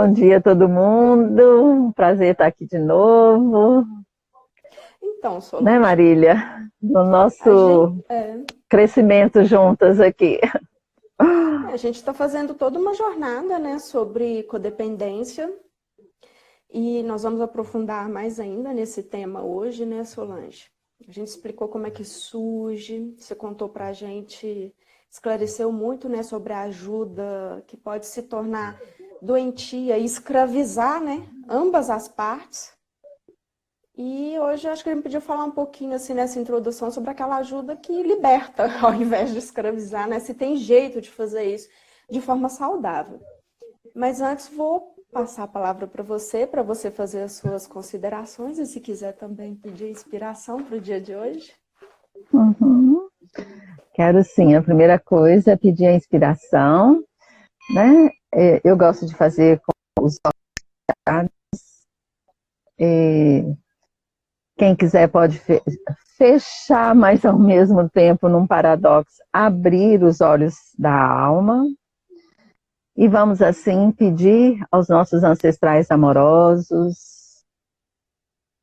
Bom dia a todo mundo, prazer estar aqui de novo. Então, Né, Solange, Marília? No a gente nosso é, crescimento juntas aqui. a gente está fazendo toda uma jornada, né, sobre codependência e nós vamos aprofundar mais ainda nesse tema hoje, né, Solange? A gente explicou como é que surge, você contou para a gente, esclareceu muito, né, sobre a ajuda que pode se tornar doentia e escravizar, né, ambas as partes. E hoje eu acho que a gente podia falar um pouquinho assim nessa introdução sobre aquela ajuda que liberta, ao invés de escravizar, né? Se tem jeito de fazer isso de forma saudável. Mas antes vou passar a palavra para você fazer as suas considerações e se quiser também pedir inspiração para o dia de hoje. Uhum. Quero sim, a primeira coisa é pedir a inspiração, né? Eu gosto de fazer com os olhos. Quem quiser pode fechar, mas ao mesmo tempo, num paradoxo, abrir os olhos da alma. E vamos assim pedir aos nossos ancestrais amorosos,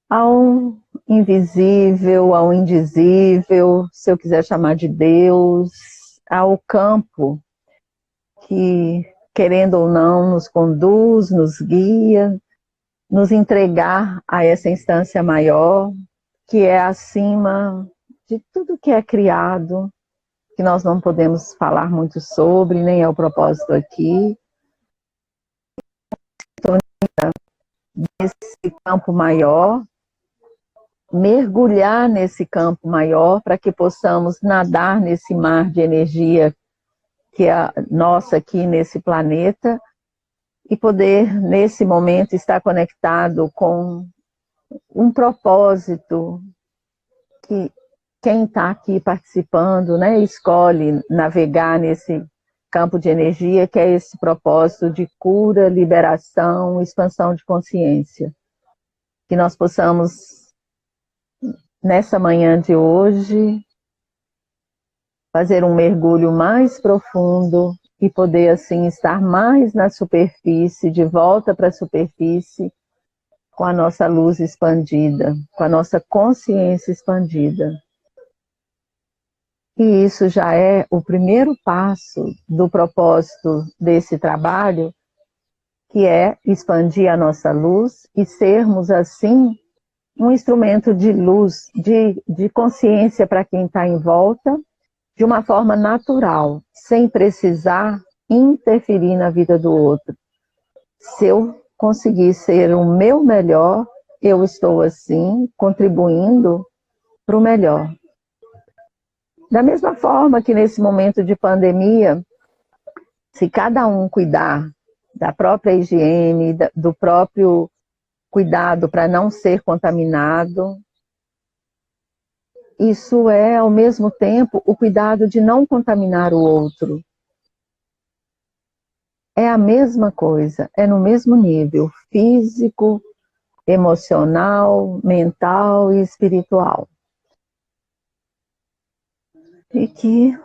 ao invisível, ao indizível, se eu quiser chamar de Deus, ao campo que, querendo ou não, nos conduz, nos guia, nos entregar a essa instância maior, que é acima de tudo que é criado, que nós não podemos falar muito sobre, nem é o propósito aqui. Esse campo maior, mergulhar nesse campo maior para que possamos nadar nesse mar de energia que é a nossa aqui nesse planeta e poder, nesse momento, estar conectado com um propósito que quem está aqui participando, né, escolhe navegar nesse campo de energia, que é esse propósito de cura, liberação, expansão de consciência. Que nós possamos, nessa manhã de hoje, fazer um mergulho mais profundo e poder, assim, estar mais na superfície, de volta para a superfície, com a nossa luz expandida, com a nossa consciência expandida. E isso já é o primeiro passo do propósito desse trabalho, que é expandir a nossa luz e sermos, assim, um instrumento de luz, de consciência para quem está em volta, de uma forma natural, sem precisar interferir na vida do outro. Se eu conseguir ser o meu melhor, eu estou, assim, contribuindo para o melhor. Da mesma forma que nesse momento de pandemia, se cada um cuidar da própria higiene, do próprio cuidado para não ser contaminado, isso é, ao mesmo tempo, o cuidado de não contaminar o outro. É a mesma coisa, é no mesmo nível físico, emocional, mental e espiritual. E que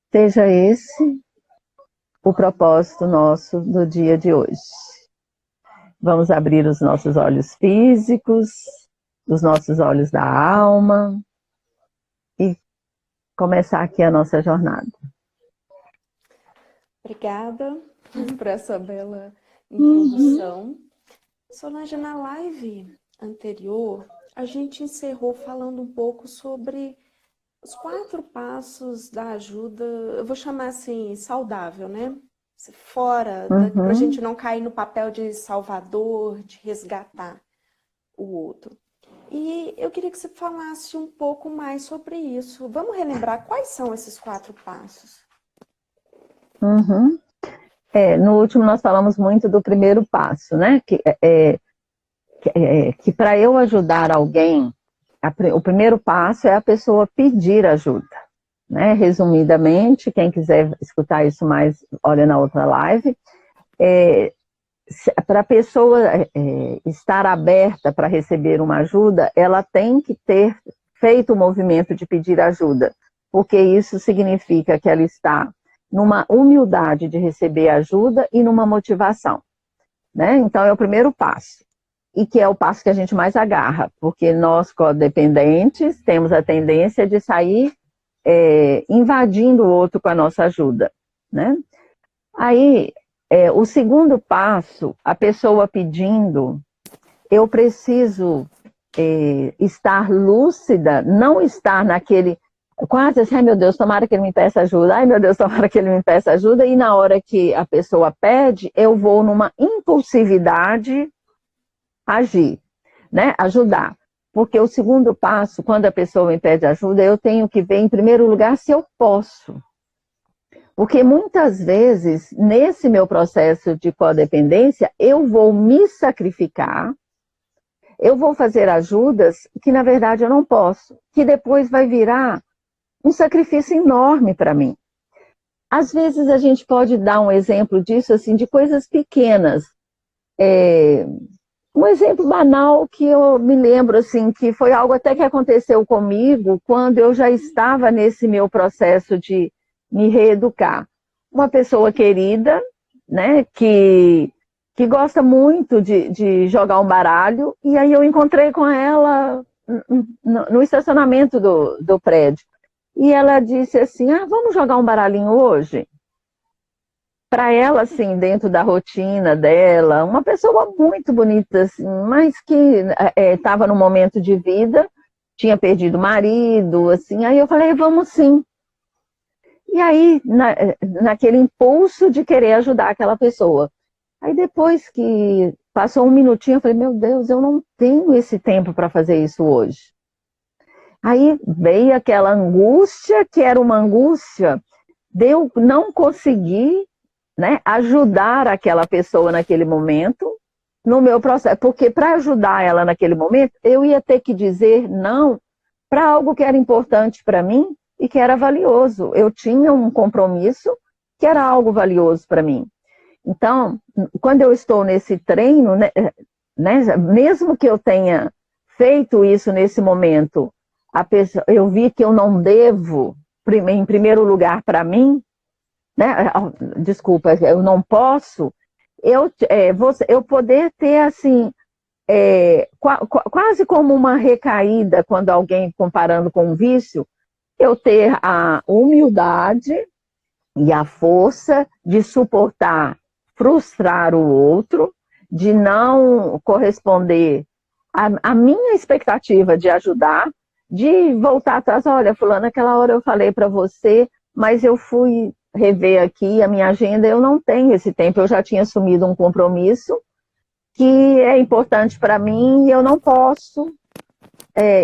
seja esse o propósito nosso do dia de hoje. Vamos abrir os nossos olhos físicos, os nossos olhos da alma e começar aqui a nossa jornada. Obrigada por essa bela introdução. Solange, na live anterior, a gente encerrou falando um pouco sobre os 4 passos da ajuda, eu vou chamar assim, saudável, né? Fora, para a gente não cair no papel de salvador, de resgatar o outro. E eu queria que você falasse um pouco mais sobre isso. Vamos relembrar quais são esses 4 passos? No último nós falamos muito do primeiro passo, né? Que para eu ajudar alguém, o primeiro passo é a pessoa pedir ajuda, né? Resumidamente, quem quiser escutar isso mais, olha na outra live. Para a pessoa estar aberta para receber uma ajuda, ela tem que ter feito o movimento de pedir ajuda, porque isso significa que ela está numa humildade de receber ajuda e numa motivação. né? Então, é o primeiro passo. E que é o passo que a gente mais agarra, porque nós, codependentes, temos a tendência de sair invadindo o outro com a nossa ajuda, né? Aí, o segundo passo, a pessoa pedindo, eu preciso estar lúcida, não estar naquele, quase assim, ai meu Deus, tomara que ele me peça ajuda, ai meu Deus, tomara que ele me peça ajuda, e na hora que a pessoa pede, eu vou numa impulsividade agir, né? Ajudar. Porque o segundo passo, quando a pessoa me pede ajuda, eu tenho que ver, em primeiro lugar, se eu posso. Porque muitas vezes, nesse meu processo de codependência, eu vou me sacrificar, eu vou fazer ajudas que, na verdade, eu não posso, que depois vai virar um sacrifício enorme para mim. Às vezes, a gente pode dar um exemplo disso, assim, de coisas pequenas. Um exemplo banal que eu me lembro, assim, que foi algo até que aconteceu comigo quando eu já estava nesse meu processo de me reeducar. Uma pessoa querida, né, que gosta muito de jogar um baralho, e aí eu encontrei com ela no estacionamento do prédio. E ela disse assim, vamos jogar um baralhinho hoje? Para ela, assim, dentro da rotina dela, uma pessoa muito bonita, assim, mas que estava num momento de vida, tinha perdido o marido, assim, aí eu falei, vamos sim. E aí, naquele impulso de querer ajudar aquela pessoa. Aí depois que passou um minutinho, eu falei, meu Deus, eu não tenho esse tempo para fazer isso hoje. Aí veio aquela angústia, que era uma angústia de eu não conseguir, né, ajudar aquela pessoa naquele momento, no meu processo, porque para ajudar ela naquele momento, eu ia ter que dizer não para algo que era importante para mim e que era valioso. Eu tinha um compromisso que era algo valioso para mim. Então, quando eu estou nesse treino, né, mesmo que eu tenha feito isso nesse momento, eu vi que eu não devo, em primeiro lugar para mim, né? Desculpa, eu não posso, eu poder ter assim, quase como uma recaída, quando alguém comparando com um vício, eu ter a humildade e a força de suportar, frustrar o outro, de não corresponder à minha expectativa de ajudar, de voltar atrás, olha, fulano, naquela hora eu falei para você, mas eu fui rever aqui a minha agenda, eu não tenho esse tempo, eu já tinha assumido um compromisso que é importante para mim e eu não posso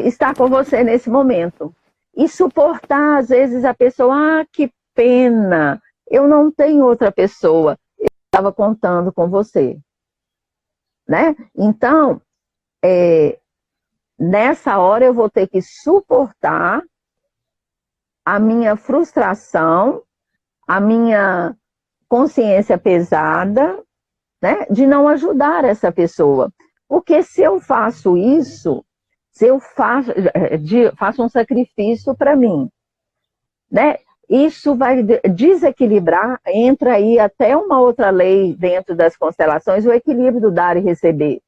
estar com você nesse momento. E suportar, às vezes, a pessoa, que pena, eu não tenho outra pessoa, eu estava contando com você. Né? Então, nessa hora eu vou ter que suportar a minha frustração, a minha consciência pesada, né, de não ajudar essa pessoa. Porque se eu faço isso, se eu faço um sacrifício para mim, né, isso vai desequilibrar, entra aí até uma outra lei dentro das constelações, o equilíbrio do dar e receber.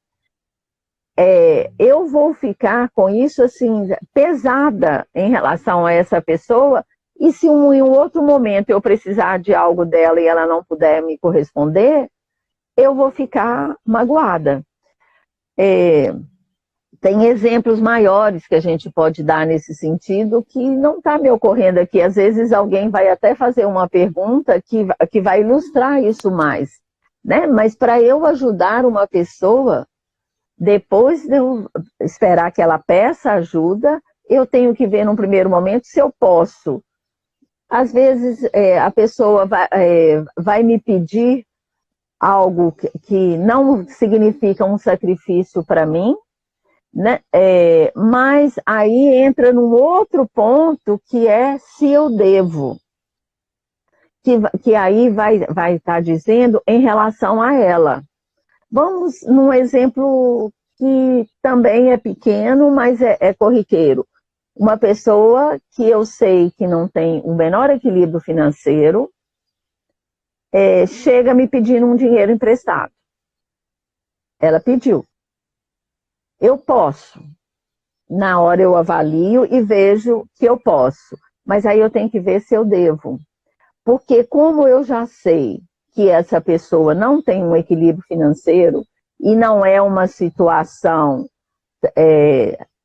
Eu vou ficar com isso assim, pesada em relação a essa pessoa, e se em um outro momento eu precisar de algo dela e ela não puder me corresponder, eu vou ficar magoada. Tem exemplos maiores que a gente pode dar nesse sentido, que não está me ocorrendo aqui. Às vezes alguém vai até fazer uma pergunta que vai ilustrar isso mais, né? Mas para eu ajudar uma pessoa, depois de eu esperar que ela peça ajuda, eu tenho que ver num primeiro momento se eu posso. Às vezes a pessoa vai me pedir algo que não significa um sacrifício para mim, né? Mas aí entra num outro ponto, que é se eu devo. Que aí vai estar dizendo em relação a ela. Vamos num exemplo que também é pequeno, mas é corriqueiro. Uma pessoa que eu sei que não tem um menor equilíbrio financeiro, chega me pedindo um dinheiro emprestado. Ela pediu. Eu posso. Na hora eu avalio e vejo que eu posso. Mas aí eu tenho que ver se eu devo. Porque como eu já sei que essa pessoa não tem um equilíbrio financeiro e não é uma situação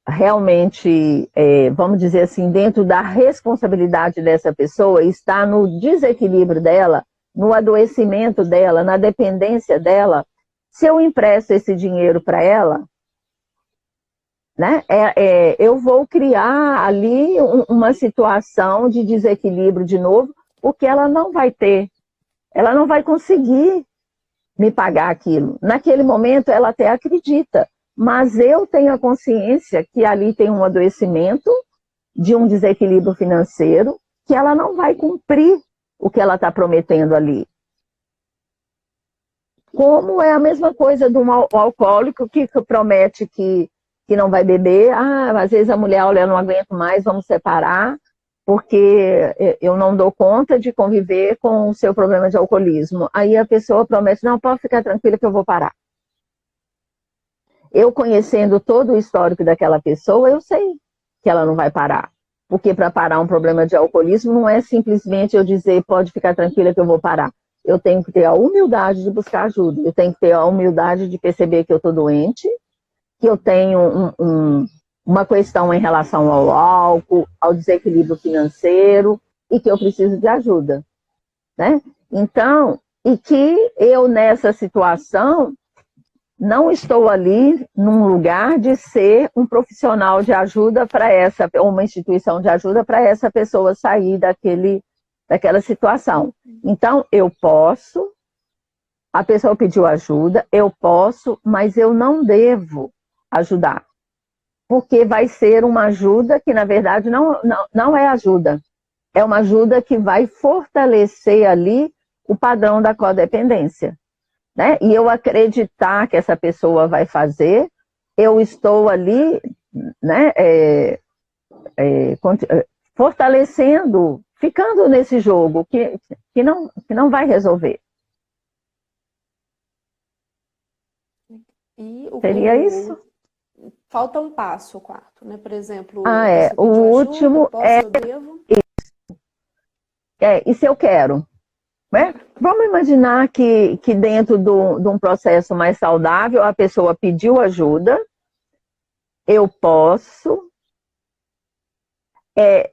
realmente, vamos dizer assim, dentro da responsabilidade dessa pessoa, está no desequilíbrio dela, no adoecimento dela, na dependência dela, se eu empresto esse dinheiro para ela, né, eu vou criar ali uma situação de desequilíbrio de novo, porque ela não vai ter, ela não vai conseguir me pagar aquilo. Naquele momento ela até acredita, mas eu tenho a consciência que ali tem um adoecimento de um desequilíbrio financeiro, que ela não vai cumprir o que ela está prometendo ali. Como é a mesma coisa de um alcoólico que promete que não vai beber. Às vezes a mulher, olha, eu não aguento mais, vamos separar, porque eu não dou conta de conviver com o seu problema de alcoolismo. Aí a pessoa promete, não, pode ficar tranquila que eu vou parar. Eu conhecendo todo o histórico daquela pessoa, eu sei que ela não vai parar. Porque para parar um problema de alcoolismo não é simplesmente eu dizer, pode ficar tranquila que eu vou parar. Eu tenho que ter a humildade de buscar ajuda. Eu tenho que ter a humildade de perceber que eu estou doente, que eu tenho uma questão em relação ao álcool, ao desequilíbrio financeiro e que eu preciso de ajuda, né? Então, e que eu nessa situação não estou ali num lugar de ser um profissional de ajuda para essa, ou uma instituição de ajuda para essa pessoa sair daquela situação. Então, eu posso, a pessoa pediu ajuda, eu posso, mas eu não devo ajudar. Porque vai ser uma ajuda que, na verdade, não é ajuda. É uma ajuda que vai fortalecer ali o padrão da codependência. Né? E eu acreditar que essa pessoa vai fazer, eu estou ali, né, fortalecendo, ficando nesse jogo que não vai resolver. E Seria isso? Falta um passo, o quarto, né? Por exemplo, o último ajuda, eu devo? E se eu quero? Né? Vamos imaginar que dentro de um processo mais saudável, a pessoa pediu ajuda, eu posso,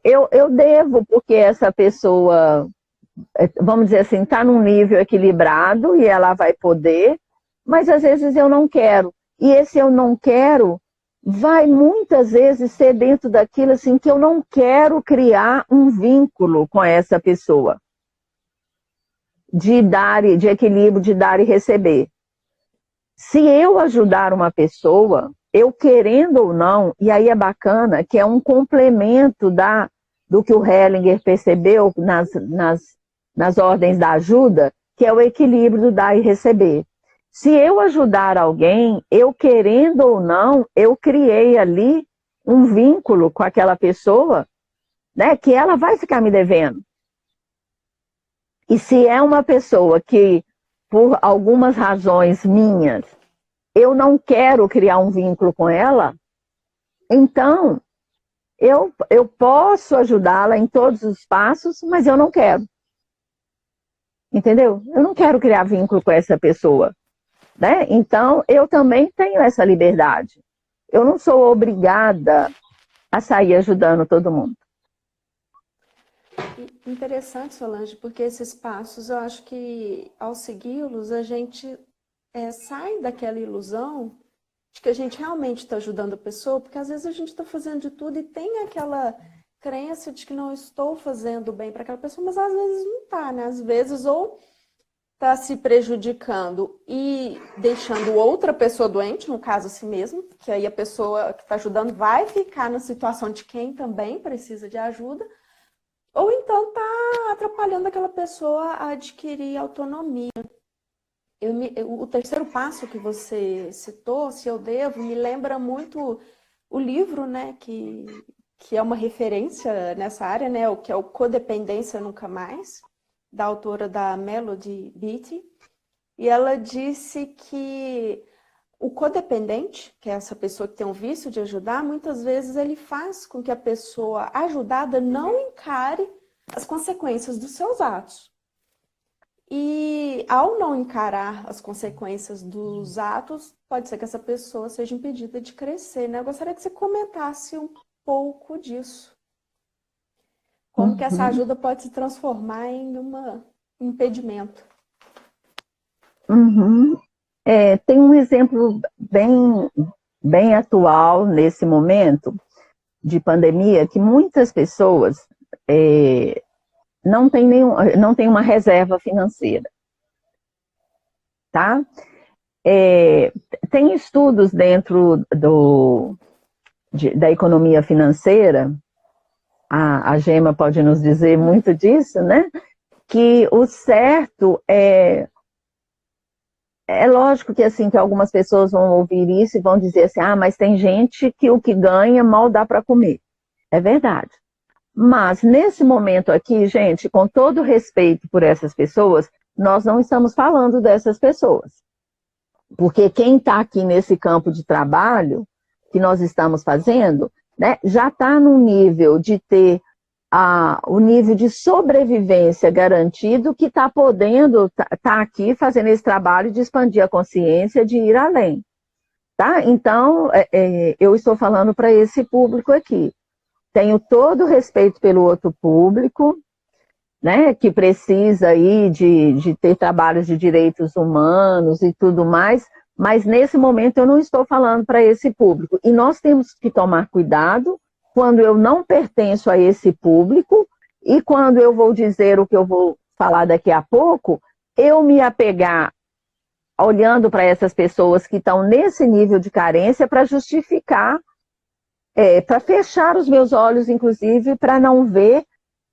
eu devo, porque essa pessoa, vamos dizer assim, está num nível equilibrado e ela vai poder, mas às vezes eu não quero. E esse eu não quero vai muitas vezes ser dentro daquilo assim que eu não quero criar um vínculo com essa pessoa. De equilíbrio, de dar e receber. Se eu ajudar uma pessoa, eu querendo ou não, e aí é bacana, que é um complemento do que o Hellinger percebeu nas ordens da ajuda, que é o equilíbrio do dar e receber. Se eu ajudar alguém, eu querendo ou não, eu criei ali um vínculo com aquela pessoa, né, que ela vai ficar me devendo. E se é uma pessoa que, por algumas razões minhas, eu não quero criar um vínculo com ela, então eu posso ajudá-la em todos os passos, mas eu não quero. Entendeu? Eu não quero criar vínculo com essa pessoa. Né? Então, eu também tenho essa liberdade. Eu não sou obrigada a sair ajudando todo mundo. Interessante, Solange, porque esses passos, eu acho que ao segui-los, a gente sai daquela ilusão de que a gente realmente está ajudando a pessoa, porque às vezes a gente está fazendo de tudo e tem aquela crença de que não estou fazendo bem para aquela pessoa, mas às vezes não está, né? Às vezes ou está se prejudicando e deixando outra pessoa doente, no caso a si mesmo, que aí a pessoa que está ajudando vai ficar na situação de quem também precisa de ajuda, ou então está atrapalhando aquela pessoa a adquirir autonomia. O terceiro passo que você citou, se eu devo, me lembra muito o livro, né, que é uma referência nessa área, né, que é o Codependência Nunca Mais, da autora da Melody Beattie. E ela disse que O codependente, que é essa pessoa que tem um vício de ajudar, muitas vezes ele faz com que a pessoa ajudada não encare as consequências dos seus atos. E ao não encarar as consequências dos atos, pode ser que essa pessoa seja impedida de crescer, né? Eu gostaria que você comentasse um pouco disso. Como que essa ajuda pode se transformar em um impedimento? Tem um exemplo bem atual nesse momento de pandemia, que muitas pessoas não têm uma reserva financeira, tá? Tem estudos dentro da economia financeira, a Gema pode nos dizer muito disso, né? Que o certo é lógico que assim, que algumas pessoas vão ouvir isso e vão dizer assim, mas tem gente que o que ganha mal dá para comer. É verdade. Mas nesse momento aqui, gente, com todo respeito por essas pessoas, nós não estamos falando dessas pessoas. Porque quem está aqui nesse campo de trabalho que nós estamos fazendo, né, já está num nível de ter o nível de sobrevivência garantido, que está podendo tá aqui fazendo esse trabalho de expandir a consciência, de ir além. Tá? Então, eu estou falando para esse público aqui. Tenho todo o respeito pelo outro público, né, que precisa aí de ter trabalhos de direitos humanos e tudo mais, mas nesse momento eu não estou falando para esse público. E nós temos que tomar cuidado quando eu não pertenço a esse público e quando eu vou dizer o que eu vou falar daqui a pouco, eu me apegar olhando para essas pessoas que estão nesse nível de carência para justificar, para fechar os meus olhos, inclusive, para não ver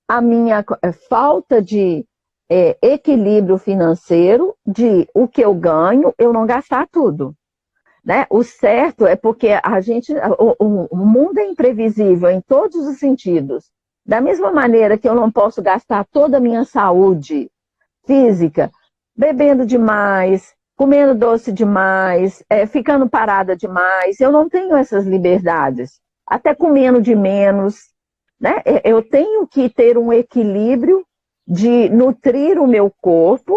a minha falta de equilíbrio financeiro, de o que eu ganho, eu não gastar tudo. Né? O certo é porque o mundo é imprevisível em todos os sentidos. Da mesma maneira que eu não posso gastar toda a minha saúde física bebendo demais, comendo doce demais, ficando parada demais, eu não tenho essas liberdades. Até comendo de menos, né? Eu tenho que ter um equilíbrio de nutrir o meu corpo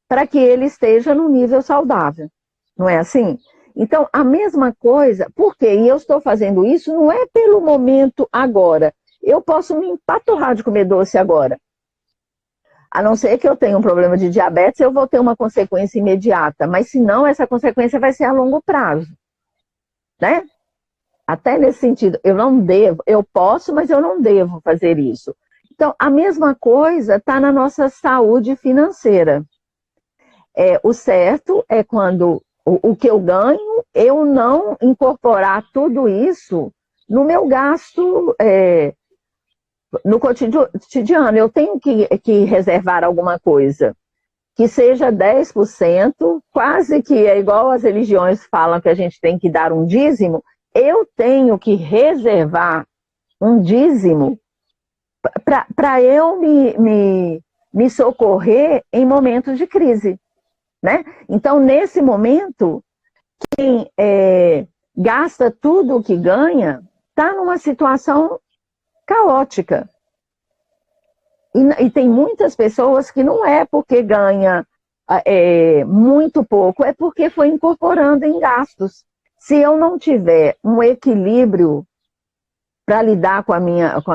para que ele esteja no nível saudável. Não é assim? Então, a mesma coisa, por quê? E eu estou fazendo isso não é pelo momento agora. Eu posso me empaturrar de comer doce agora. A não ser que eu tenha um problema de diabetes, eu vou ter uma consequência imediata. Mas, se não, essa consequência vai ser a longo prazo. Né? Até nesse sentido, eu não devo, eu posso, mas eu não devo fazer isso. Então, a mesma coisa está na nossa saúde financeira. O certo é quando o que eu ganho, eu não incorporar tudo isso no meu gasto no cotidiano. Eu tenho que reservar alguma coisa, que seja 10%, quase que é igual as religiões falam que a gente tem que dar um dízimo, eu tenho que reservar um dízimo para eu me socorrer em momentos de crise. Né? Então, nesse momento, quem gasta tudo o que ganha está numa situação caótica. E tem muitas pessoas que não é porque ganha muito pouco, é porque foi incorporando em gastos. Se eu não tiver um equilíbrio para lidar com a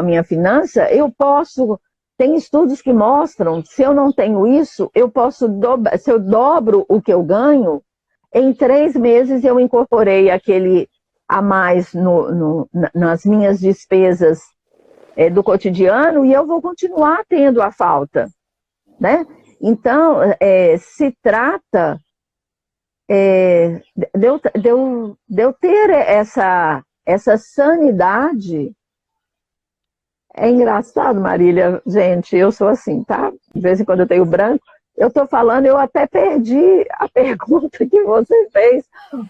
minha finança, eu posso... Tem estudos que mostram, se eu não tenho isso, se eu dobro o que eu ganho, em 3 meses eu incorporei aquele a mais nas minhas despesas do cotidiano e eu vou continuar tendo a falta. Né? Então, se trata de eu ter essa sanidade. É engraçado, Marília, gente, eu sou assim, tá? De vez em quando eu tenho branco, eu tô falando, eu até perdi a pergunta que você fez,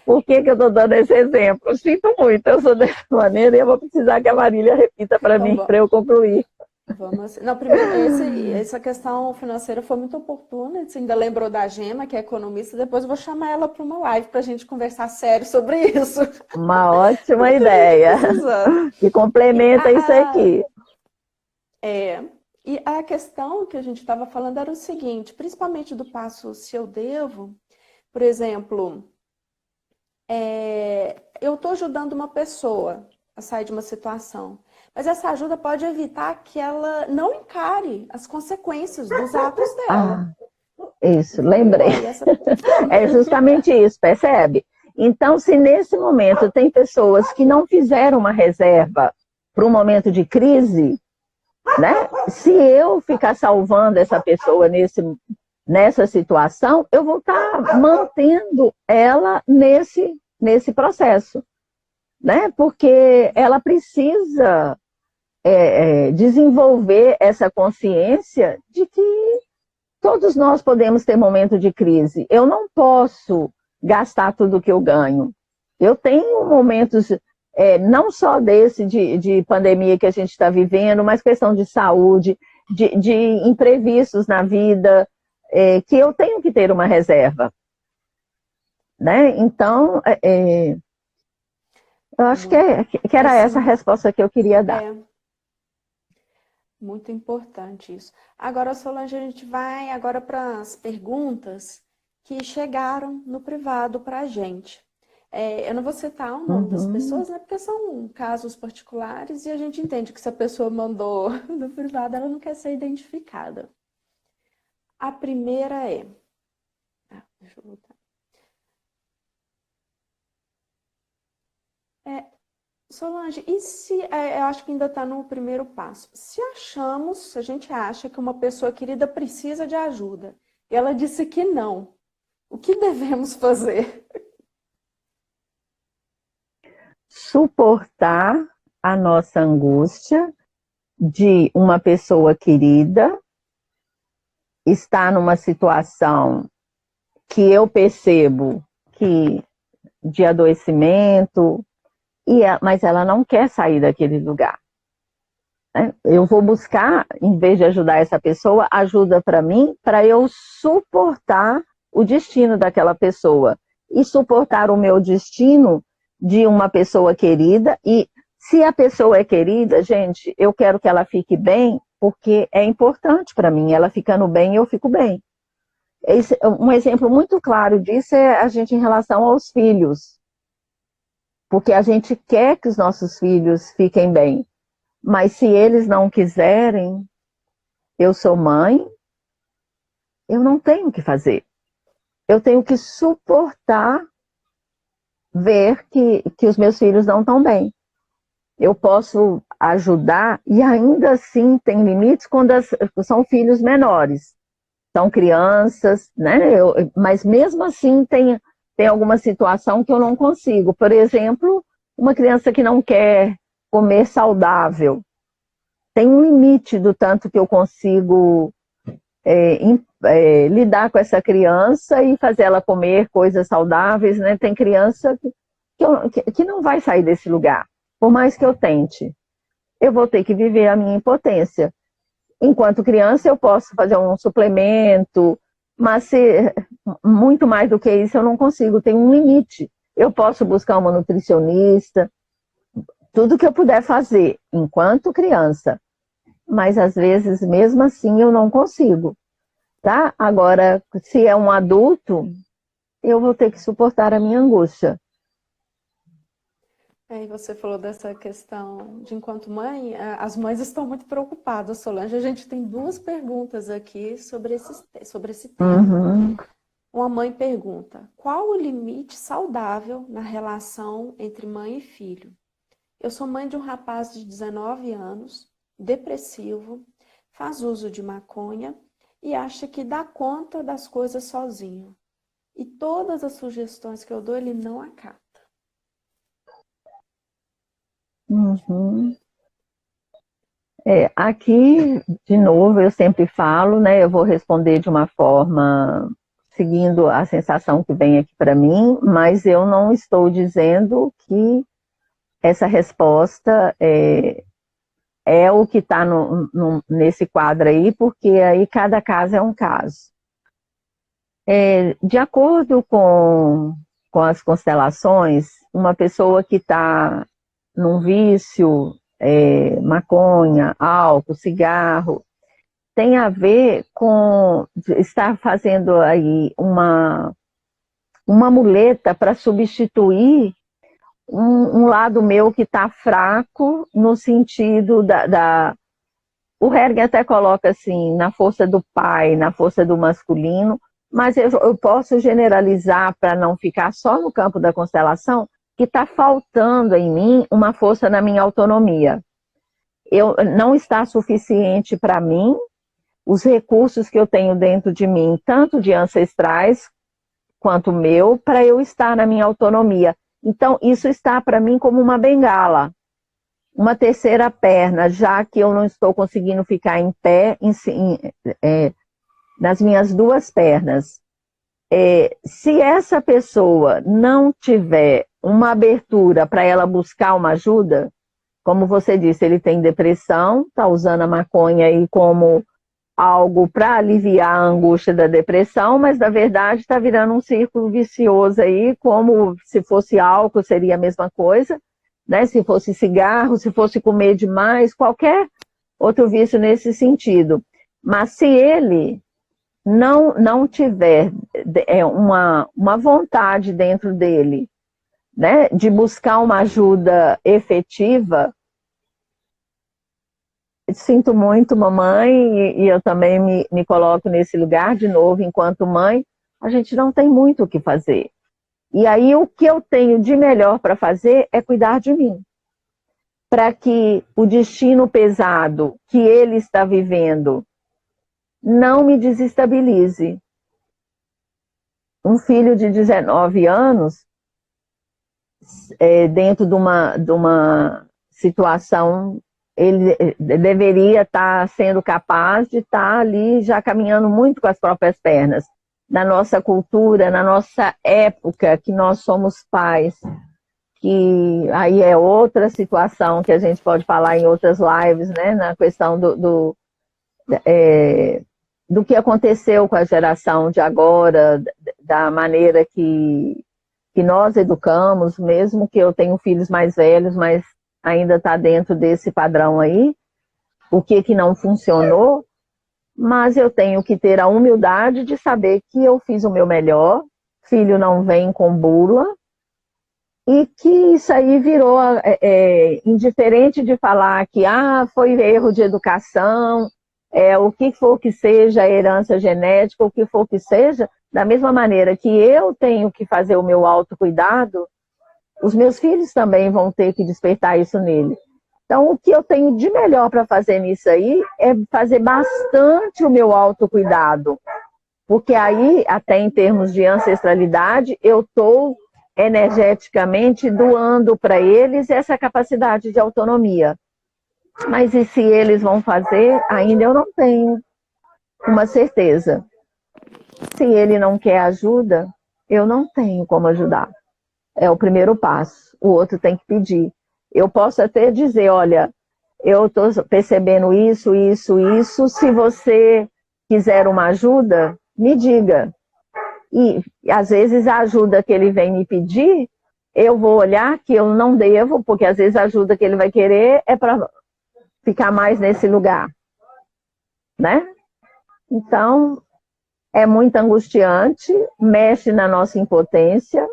por que eu tô dando esse exemplo? Eu sinto muito, eu sou dessa maneira e eu vou precisar que a Marília repita para mim, para eu concluir. Vamos. Não, primeiro, essa questão financeira foi muito oportuna. Você ainda lembrou da Gema, que é economista. Depois eu vou chamar ela para uma live para a gente conversar sério sobre isso. Uma ótima Muita gente ideia, precisando. que E complementa isso aqui. é, e a questão que a gente estava falando era o seguinte, principalmente do passo se eu devo, por exemplo, eu estou ajudando uma pessoa a sair de uma situação, mas essa ajuda pode evitar que ela não encare as consequências dos atos dela. Ah, isso, Entendeu? lembrei. É justamente isso, percebe? Então, se nesse momento tem pessoas que não fizeram uma reserva para um momento de crise, né? Se eu ficar salvando essa pessoa nessa situação, eu vou estar mantendo ela nesse processo, né? Porque ela precisa desenvolver essa consciência de que todos nós podemos ter momentos de crise. Eu não posso gastar tudo que eu ganho. Eu tenho momentos, não só desse de pandemia que a gente está vivendo, mas questão de saúde, de imprevistos na vida, que eu tenho que ter uma reserva. Né? Então, eu acho que era essa a resposta que eu queria dar. Muito importante isso. Agora, Solange, a gente vai agora para as perguntas que chegaram no privado para a gente. Eu não vou citar o nome das pessoas, né? Porque são casos particulares e a gente entende que se a pessoa mandou no privado, ela não quer ser identificada. A primeira deixa eu voltar. Solange, e se, eu acho que ainda está no primeiro passo, se a gente acha que uma pessoa querida precisa de ajuda, e ela disse que não, o que devemos fazer? Suportar a nossa angústia de uma pessoa querida estar numa situação que eu percebo que de adoecimento, mas ela não quer sair daquele lugar. Eu vou buscar, em vez de ajudar essa pessoa, ajuda para mim, para eu suportar o destino daquela pessoa e suportar o meu destino de uma pessoa querida. E se a pessoa é querida, gente, eu quero que ela fique bem, porque é importante para mim. Ela ficando bem, eu fico bem. Um exemplo muito claro disso é a gente em relação aos filhos. Porque a gente quer que os nossos filhos fiquem bem. Mas se eles não quiserem, eu sou mãe, eu não tenho o que fazer. Eu tenho que suportar ver que os meus filhos não estão bem. Eu posso ajudar e ainda assim tem limites quando são filhos menores. São crianças, né? Mas mesmo assim tem alguma situação que eu não consigo. Por exemplo, uma criança que não quer comer saudável. Tem um limite do tanto que eu consigo lidar com essa criança e fazer ela comer coisas saudáveis, né? Tem criança que não vai sair desse lugar. Por mais que eu tente, eu vou ter que viver a minha impotência. Enquanto criança, eu posso fazer um suplemento, mas muito mais do que isso eu não consigo, tem um limite. Eu posso buscar uma nutricionista, tudo que eu puder fazer enquanto criança, mas às vezes, mesmo assim, eu não consigo, tá? Agora, se é um adulto, eu vou ter que suportar a minha angústia. E você falou dessa questão de enquanto mãe, as mães estão muito preocupadas, Solange. A gente tem duas perguntas aqui sobre esse tema. Uma mãe pergunta: qual o limite saudável na relação entre mãe e filho? Eu sou mãe de um rapaz de 19 anos, depressivo, faz uso de maconha e acha que dá conta das coisas sozinho. E todas as sugestões que eu dou, ele não acata. Aqui, de novo, eu sempre falo, né? Eu vou responder de uma forma seguindo a sensação que vem aqui para mim, mas eu não estou dizendo que essa resposta é o que está nesse quadro aí, porque aí cada caso é um caso. De acordo com as constelações, uma pessoa que está num vício, maconha, álcool, cigarro, tem a ver com estar fazendo aí uma muleta para substituir um lado meu que está fraco, no sentido o Hering até coloca assim, na força do pai, na força do masculino, mas eu posso generalizar para não ficar só no campo da constelação, que está faltando em mim uma força na minha autonomia. Não está suficiente para mim os recursos que eu tenho dentro de mim, tanto de ancestrais quanto meu, para eu estar na minha autonomia. Então, isso está para mim como uma bengala, uma terceira perna, já que eu não estou conseguindo ficar em pé nas minhas duas pernas. Se essa pessoa não tiver uma abertura para ela buscar uma ajuda, como você disse, ele tem depressão, está usando a maconha aí como algo para aliviar a angústia da depressão, mas na verdade está virando um círculo vicioso aí, como se fosse álcool seria a mesma coisa, né? Se fosse cigarro, se fosse comer demais, qualquer outro vício nesse sentido. Mas se ele não tiver uma vontade dentro dele, né, de buscar uma ajuda efetiva, sinto muito, mamãe, e eu também me coloco nesse lugar de novo, enquanto mãe, a gente não tem muito o que fazer. E aí o que eu tenho de melhor para fazer é cuidar de mim, para que o destino pesado que ele está vivendo não me desestabilize. Um filho de 19 anos, dentro de uma situação, ele deveria estar sendo capaz de estar ali já caminhando muito com as próprias pernas. Na nossa cultura, na nossa época, que nós somos pais, que aí é outra situação que a gente pode falar em outras lives, né? Na questão do que aconteceu com a geração de agora, da maneira que nós educamos, mesmo que eu tenho filhos mais velhos, mas ainda está dentro desse padrão aí, o que não funcionou, mas eu tenho que ter a humildade de saber que eu fiz o meu melhor, filho não vem com bula, e que isso aí virou indiferente de falar que foi erro de educação, o que for que seja, herança genética, o que for que seja, da mesma maneira que eu tenho que fazer o meu autocuidado, os meus filhos também vão ter que despertar isso nele. Então, o que eu tenho de melhor para fazer nisso aí é fazer bastante o meu autocuidado. Porque aí, até em termos de ancestralidade, eu estou energeticamente doando para eles essa capacidade de autonomia. Mas e se eles vão fazer, ainda eu não tenho uma certeza. Se ele não quer ajuda, eu não tenho como ajudar. É o primeiro passo. O outro tem que pedir. Eu posso até dizer, olha, eu estou percebendo isso, isso, isso. Se você quiser uma ajuda, me diga. E às vezes a ajuda que ele vem me pedir, eu vou olhar que eu não devo, porque às vezes a ajuda que ele vai querer é para ficar mais nesse lugar, né? Então, é muito angustiante, mexe na nossa impotência,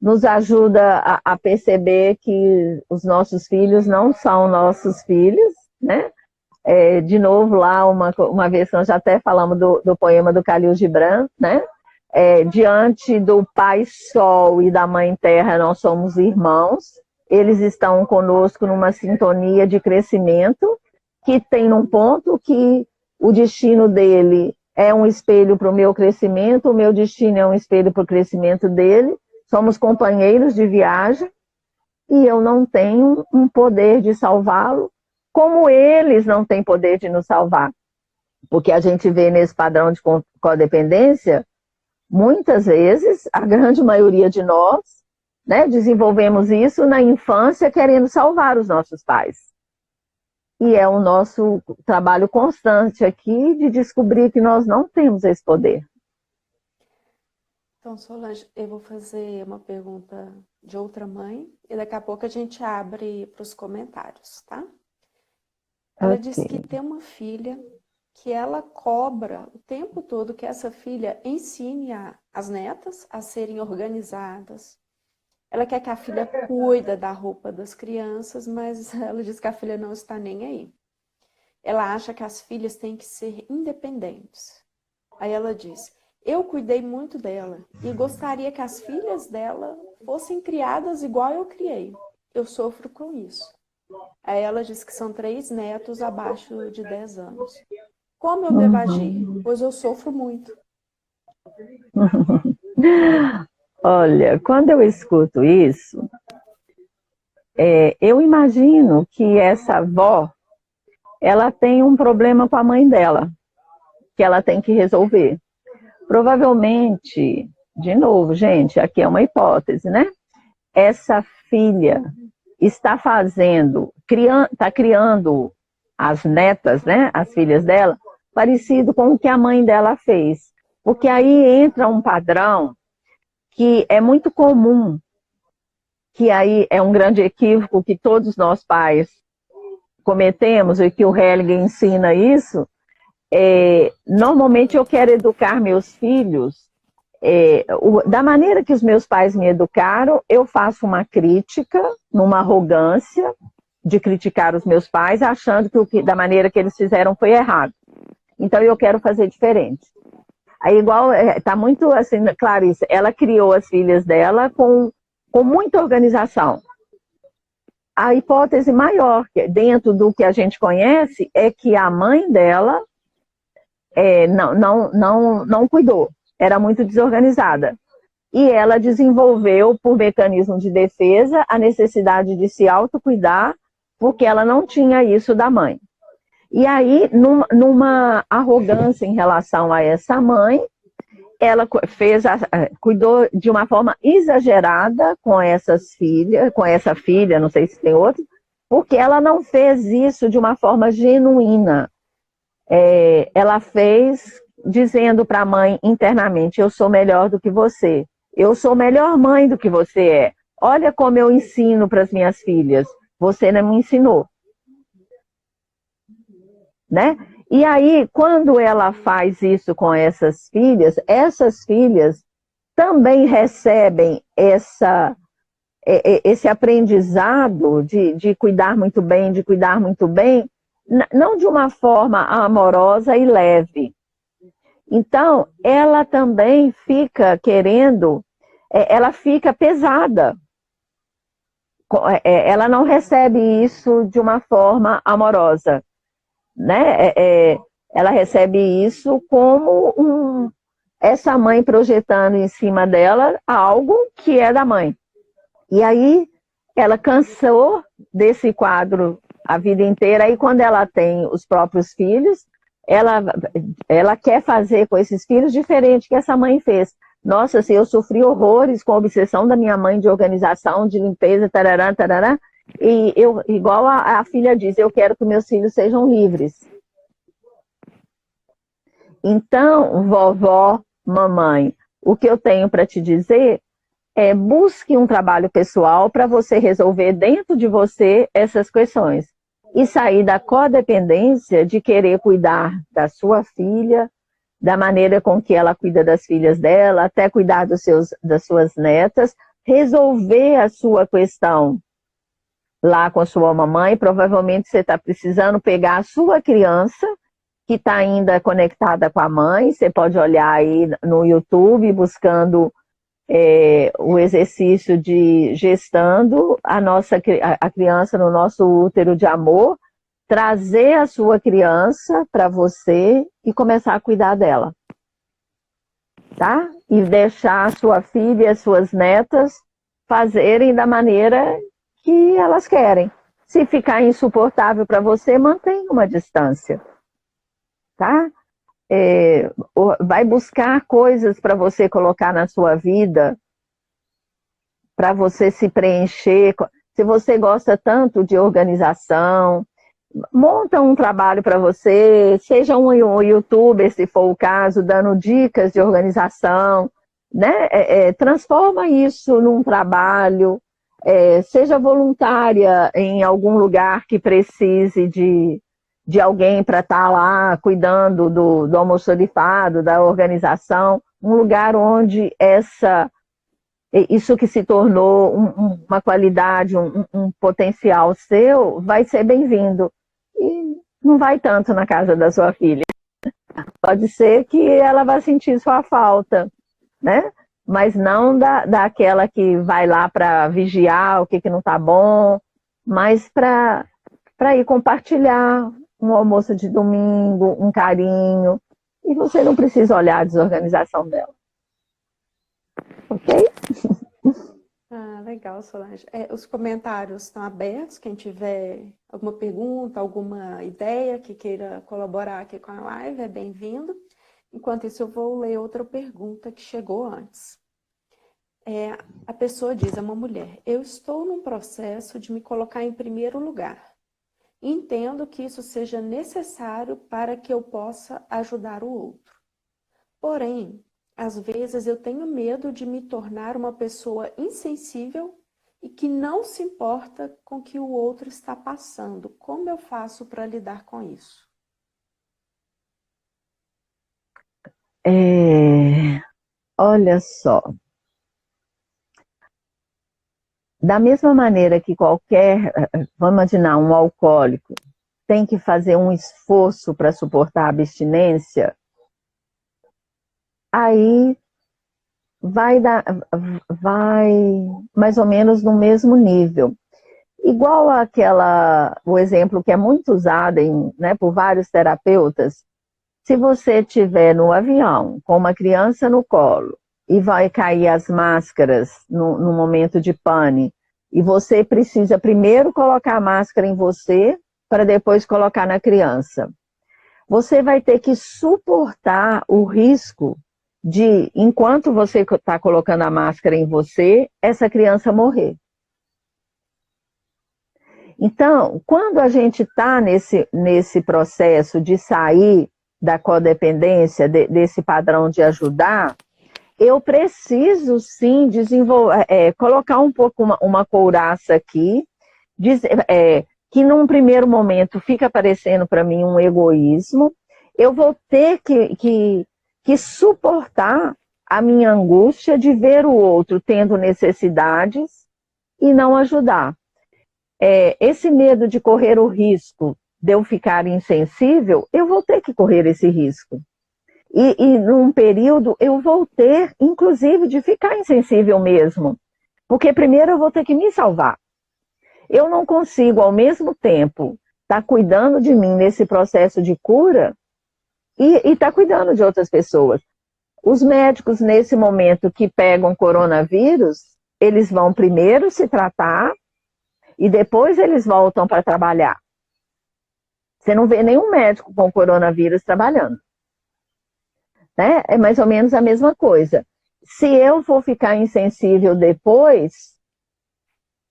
nos ajuda a perceber que os nossos filhos não são nossos filhos, né? De novo, lá, uma vez que nós já até falamos do poema do Khalil Gibran, né? Diante do Pai Sol e da Mãe Terra, nós somos irmãos, eles estão conosco numa sintonia de crescimento, que tem num ponto que o destino dele é um espelho para o meu crescimento, o meu destino é um espelho para o crescimento dele, somos companheiros de viagem, e eu não tenho um poder de salvá-lo, como eles não têm poder de nos salvar. Porque a gente vê nesse padrão de codependência, muitas vezes, a grande maioria de nós, né, desenvolvemos isso na infância querendo salvar os nossos pais. E é o nosso trabalho constante aqui de descobrir que nós não temos esse poder. Então, Solange, eu vou fazer uma pergunta de outra mãe e daqui a pouco a gente abre para os comentários, tá? Ela disse que tem uma filha que ela cobra o tempo todo que essa filha ensine as netas a serem organizadas. Ela quer que a filha cuide da roupa das crianças, mas ela diz que a filha não está nem aí. Ela acha que as filhas têm que ser independentes. Aí ela diz: eu cuidei muito dela e gostaria que as filhas dela fossem criadas igual eu criei. Eu sofro com isso. Aí ela diz que são 3 netos abaixo de 10 anos. Como eu devo agir? Pois eu sofro muito. Olha, quando eu escuto isso, eu imagino que essa avó, ela tem um problema com a mãe dela, que ela tem que resolver. Provavelmente, de novo, gente, aqui é uma hipótese, né? Essa filha está criando as netas, né? As filhas dela, parecido com o que a mãe dela fez. Porque aí entra um padrão que é muito comum, que aí é um grande equívoco que todos nós pais cometemos, e que o Hellinger ensina isso. Normalmente eu quero educar meus filhos da maneira que os meus pais me educaram. Eu faço uma crítica, numa arrogância de criticar os meus pais, achando que da maneira que eles fizeram foi errado. Então eu quero fazer diferente. Aí igual, tá muito assim, Clarice, ela criou as filhas dela com muita organização. A hipótese maior, dentro do que a gente conhece, é que a mãe dela não cuidou, era muito desorganizada. E ela desenvolveu, por mecanismo de defesa, a necessidade de se autocuidar, porque ela não tinha isso da mãe. E aí, numa arrogância em relação a essa mãe, ela cuidou de uma forma exagerada com essas filhas, com essa filha, não sei se tem outra, porque ela não fez isso de uma forma genuína. Ela fez dizendo para a mãe internamente: eu sou melhor do que você, eu sou melhor mãe do que você é. Olha como eu ensino para as minhas filhas, você não me ensinou. Né? E aí, quando ela faz isso com essas filhas também recebem esse aprendizado de cuidar muito bem, não de uma forma amorosa e leve. Então, ela também fica querendo, ela fica pesada. Ela não recebe isso de uma forma amorosa. Né? Ela recebe isso como essa mãe projetando em cima dela algo que é da mãe. E aí ela cansou desse quadro a vida inteira. Aí quando ela tem os próprios filhos, ela quer fazer com esses filhos diferente que essa mãe fez. Nossa, assim, eu sofri horrores com a obsessão da minha mãe de organização, de limpeza, tarará, tarará. E eu, igual a filha diz, eu quero que meus filhos sejam livres. Então, vovó, mamãe, o que eu tenho para te dizer é: busque um trabalho pessoal para você resolver dentro de você essas questões. E sair da codependência de querer cuidar da sua filha, da maneira com que ela cuida das filhas dela, até cuidar das suas netas, resolver a sua questão lá com a sua mamãe. Provavelmente você está precisando pegar a sua criança, que está ainda conectada com a mãe. Você pode olhar aí no YouTube, buscando o exercício de gestando a criança no nosso útero de amor, trazer a sua criança para você e começar a cuidar dela. Tá? E deixar a sua filha e as suas netas fazerem da maneira que elas querem. Se ficar insuportável para você, mantenha uma distância. Tá? Vai buscar coisas para você colocar na sua vida, para você se preencher. Se você gosta tanto de organização, monta um trabalho para você, seja um youtuber, se for o caso, dando dicas de organização, né? Transforma isso num trabalho, seja voluntária em algum lugar que precise de alguém para estar lá cuidando do almoxarifado, da organização, um lugar onde isso que se tornou uma qualidade, um potencial seu, vai ser bem-vindo. E não vai tanto na casa da sua filha. Pode ser que ela vá sentir sua falta, né? Mas não daquela que vai lá para vigiar o que não está bom, mas para ir compartilhar um almoço de domingo, um carinho. E você não precisa olhar a desorganização dela. Ok? Ah, legal, Solange. Os comentários estão abertos. Quem tiver alguma pergunta, alguma ideia que queira colaborar aqui com a live, é bem-vindo. Enquanto isso, eu vou ler outra pergunta que chegou antes. A pessoa diz, é uma mulher, eu estou num processo de me colocar em primeiro lugar. Entendo que isso seja necessário para que eu possa ajudar o outro. Porém, às vezes eu tenho medo de me tornar uma pessoa insensível e que não se importa com o que o outro está passando. Como eu faço para lidar com isso? Olha só. Da mesma maneira que vamos imaginar, um alcoólico tem que fazer um esforço para suportar a abstinência, aí vai mais ou menos no mesmo nível. Igual o exemplo que é muito usado por vários terapeutas, se você estiver no avião com uma criança no colo e vai cair as máscaras no momento de pane, e você precisa primeiro colocar a máscara em você para depois colocar na criança. Você vai ter que suportar o risco de, enquanto você está colocando a máscara em você, essa criança morrer. Então, quando a gente está nesse processo de sair da codependência, desse padrão de ajudar, eu preciso sim colocar um pouco uma couraça aqui, que num primeiro momento fica parecendo para mim um egoísmo. Eu vou ter que suportar a minha angústia de ver o outro tendo necessidades e não ajudar. Esse medo de correr o risco de eu ficar insensível, eu vou ter que correr esse risco. E num período eu vou ter, inclusive, de ficar insensível mesmo. Porque primeiro eu vou ter que me salvar. Eu não consigo, ao mesmo tempo, estar cuidando de mim nesse processo de cura e estar cuidando de outras pessoas. Os médicos, nesse momento que pegam coronavírus, eles vão primeiro se tratar e depois eles voltam para trabalhar. Você não vê nenhum médico com coronavírus trabalhando. Né? É mais ou menos a mesma coisa. Se eu for ficar insensível depois,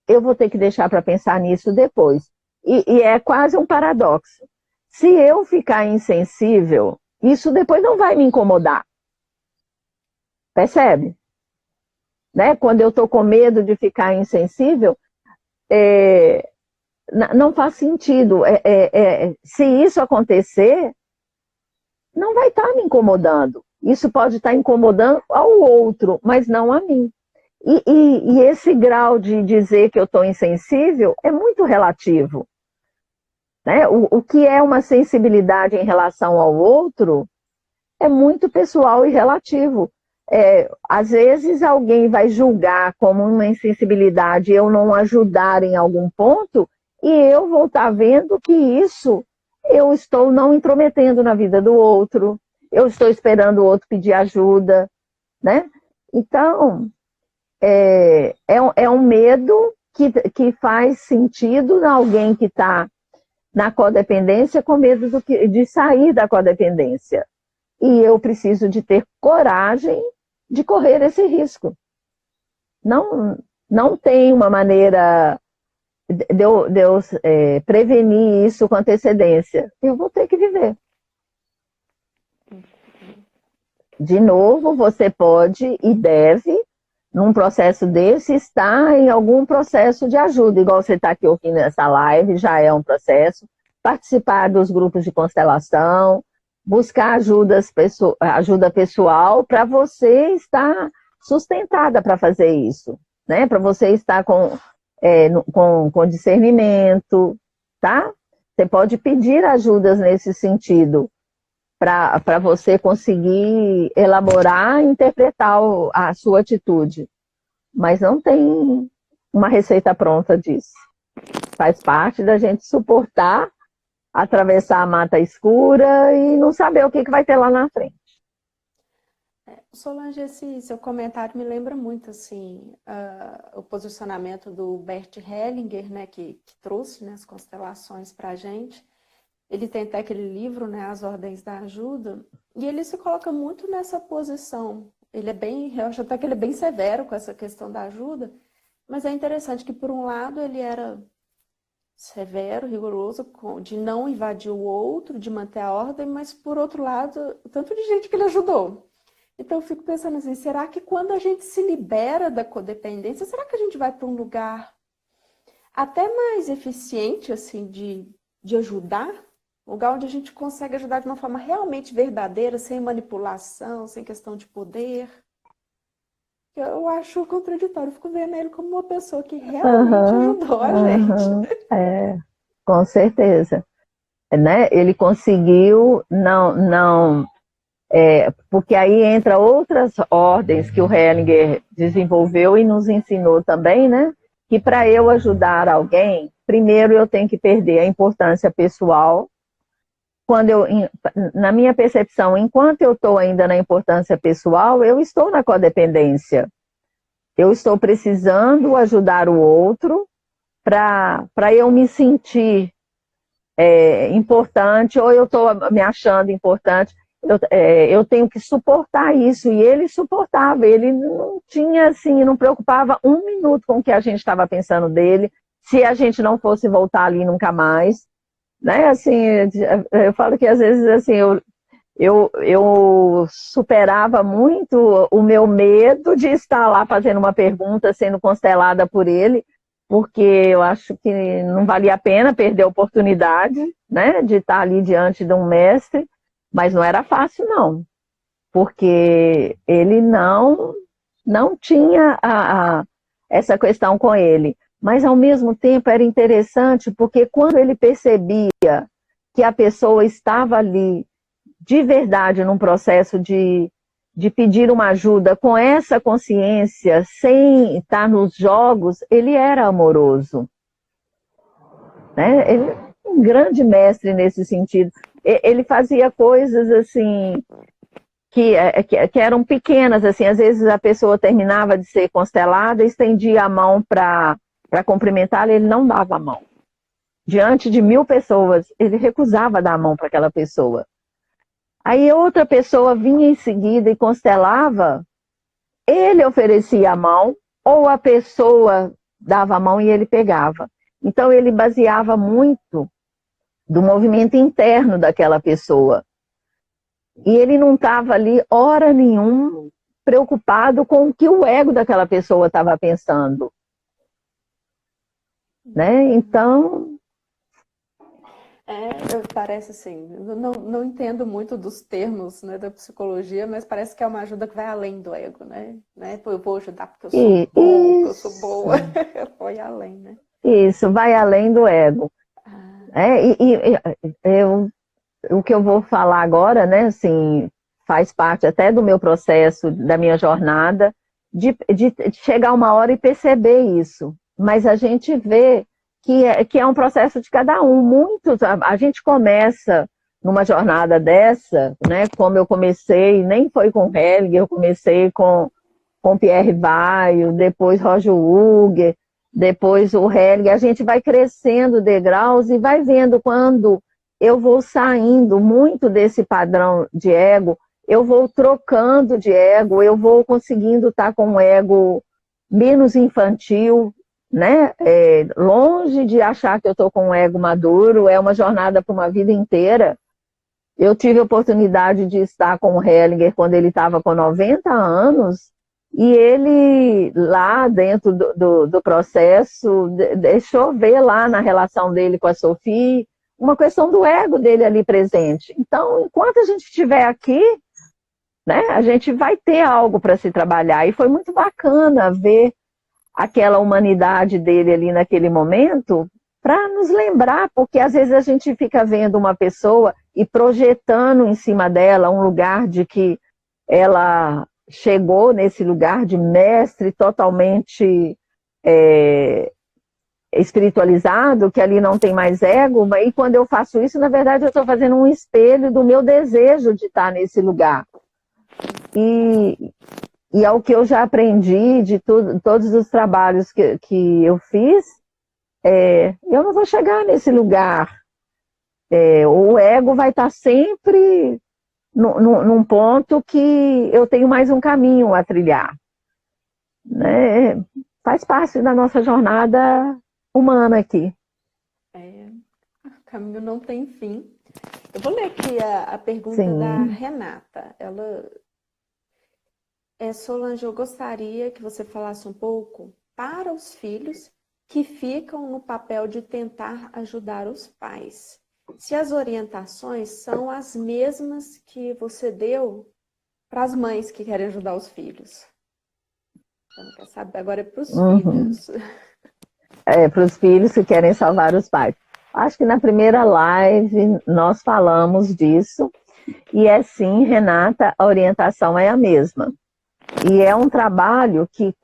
eu vou ter que deixar para pensar nisso depois. E é quase um paradoxo. Se eu ficar insensível, isso depois não vai me incomodar. Percebe? Né? Quando eu estou com medo de ficar insensível, não faz sentido. Se isso acontecer, não vai estar me incomodando. Isso pode estar incomodando ao outro, mas não a mim. E esse grau de dizer que eu estou insensível é muito relativo. Né? O que é uma sensibilidade em relação ao outro é muito pessoal e relativo. Às vezes alguém vai julgar como uma insensibilidade eu não ajudar em algum ponto, e eu vou estar vendo que isso eu estou não intrometendo na vida do outro, eu estou esperando o outro pedir ajuda, né? Então, é um medo que faz sentido em alguém que está na codependência com medo de sair da codependência. E eu preciso de ter coragem de correr esse risco. Não tem uma maneira prevenir isso com antecedência, eu vou ter que viver. De novo, você pode e deve, num processo desse, estar em algum processo de ajuda, igual você está aqui ouvindo essa live, já é um processo, participar dos grupos de constelação, buscar ajuda pessoal para você estar sustentada para fazer isso, né? Para você estar com discernimento, tá? Você pode pedir ajudas nesse sentido, para você conseguir elaborar e interpretar a sua atitude. Mas não tem uma receita pronta disso. Faz parte da gente suportar, atravessar a mata escura e não saber o que vai ter lá na frente. Solange, esse seu comentário me lembra muito assim, o posicionamento do Bert Hellinger, né, que trouxe, né, as constelações para a gente. Ele tem até aquele livro, né, As Ordens da Ajuda, e ele se coloca muito nessa posição. Eu acho até que ele é bem severo com essa questão da ajuda, mas é interessante que, por um lado, ele era severo, rigoroso, de não invadir o outro, de manter a ordem, mas, por outro lado, o tanto de gente que ele ajudou. Então, eu fico pensando assim, será que quando a gente se libera da codependência, será que a gente vai para um lugar até mais eficiente, assim, de ajudar? Um lugar onde a gente consegue ajudar de uma forma realmente verdadeira, sem manipulação, sem questão de poder. Eu acho contraditório, eu fico vendo ele como uma pessoa que realmente ajudou a gente. Com certeza. Né? Ele conseguiu, porque aí entra outras ordens que o Hellinger desenvolveu e nos ensinou também, né? Que para eu ajudar alguém, primeiro eu tenho que perder a importância pessoal. Na minha percepção, enquanto eu estou ainda na importância pessoal, eu estou na codependência. Eu estou precisando ajudar o outro para eu me sentir importante, ou eu estou me achando importante. Eu tenho que suportar isso, e ele suportava, ele não tinha assim, não preocupava um minuto com o que a gente estava pensando dele, se a gente não fosse voltar ali nunca mais. Né, assim, eu falo que às vezes assim, eu superava muito o meu medo de estar lá fazendo uma pergunta, sendo constelada por ele, porque eu acho que não valia a pena perder a oportunidade, né, de estar ali diante de um mestre, mas não era fácil não, porque ele não tinha essa questão com ele. Mas, ao mesmo tempo, era interessante, porque quando ele percebia que a pessoa estava ali, de verdade, num processo de pedir uma ajuda, com essa consciência, sem estar nos jogos, ele era amoroso. Né? Ele é um grande mestre nesse sentido. Ele fazia coisas, assim, que eram pequenas, assim, às vezes a pessoa terminava de ser constelada, estendia a mão para cumprimentá-la, ele não dava a mão. Diante de 1000 pessoas, ele recusava dar a mão para aquela pessoa. Aí outra pessoa vinha em seguida e constelava, ele oferecia a mão, ou a pessoa dava a mão e ele pegava. Então ele baseava muito do movimento interno daquela pessoa. E ele não estava ali, hora nenhuma, preocupado com o que o ego daquela pessoa estava pensando. Né? Então... parece assim, não entendo muito dos termos, né, da psicologia, mas parece que é uma ajuda que vai além do ego, né? Eu vou ajudar porque eu sou bom, porque eu sou boa. Foi além, né? Isso, vai além do ego. O que eu vou falar agora, né, assim, faz parte até do meu processo, da minha jornada, de chegar uma hora e perceber isso. Mas a gente vê que é um processo de cada um. A gente começa numa jornada dessa, né, como eu comecei, nem foi com Hellinger, eu comecei com Pierre Baio, depois Roger Huger, depois o Hellinger. A gente vai crescendo degraus e vai vendo quando eu vou saindo muito desse padrão de ego, eu vou trocando de ego, eu vou conseguindo estar com um ego menos infantil, né? Longe de achar que eu estou com um ego maduro, é uma jornada para uma vida inteira. Eu tive a oportunidade de estar com o Hellinger quando ele estava com 90 anos, e ele, lá dentro do processo, deixou ver lá na relação dele com a Sophie, uma questão do ego dele ali presente. Então, enquanto a gente estiver aqui, né, a gente vai ter algo para se trabalhar. E foi muito bacana ver aquela humanidade dele ali naquele momento, para nos lembrar, porque às vezes a gente fica vendo uma pessoa e projetando em cima dela um lugar de que ela chegou nesse lugar de mestre totalmente espiritualizado, que ali não tem mais ego, e quando eu faço isso, na verdade eu estou fazendo um espelho do meu desejo de estar nesse lugar. E é o que eu já aprendi de todos os trabalhos que eu fiz, eu não vou chegar nesse lugar. O ego vai estar sempre num ponto que eu tenho mais um caminho a trilhar. Né? Faz parte da nossa jornada humana aqui. O caminho não tem fim. Eu vou ler aqui a pergunta Sim. da Renata. Ela... Solange, eu gostaria que você falasse um pouco para os filhos que ficam no papel de tentar ajudar os pais. Se as orientações são as mesmas que você deu para as mães que querem ajudar os filhos. Então, quer saber, agora é para os filhos. Para os filhos que querem salvar os pais. Acho que na primeira live nós falamos disso. E sim, Renata, a orientação é a mesma. E é um trabalho que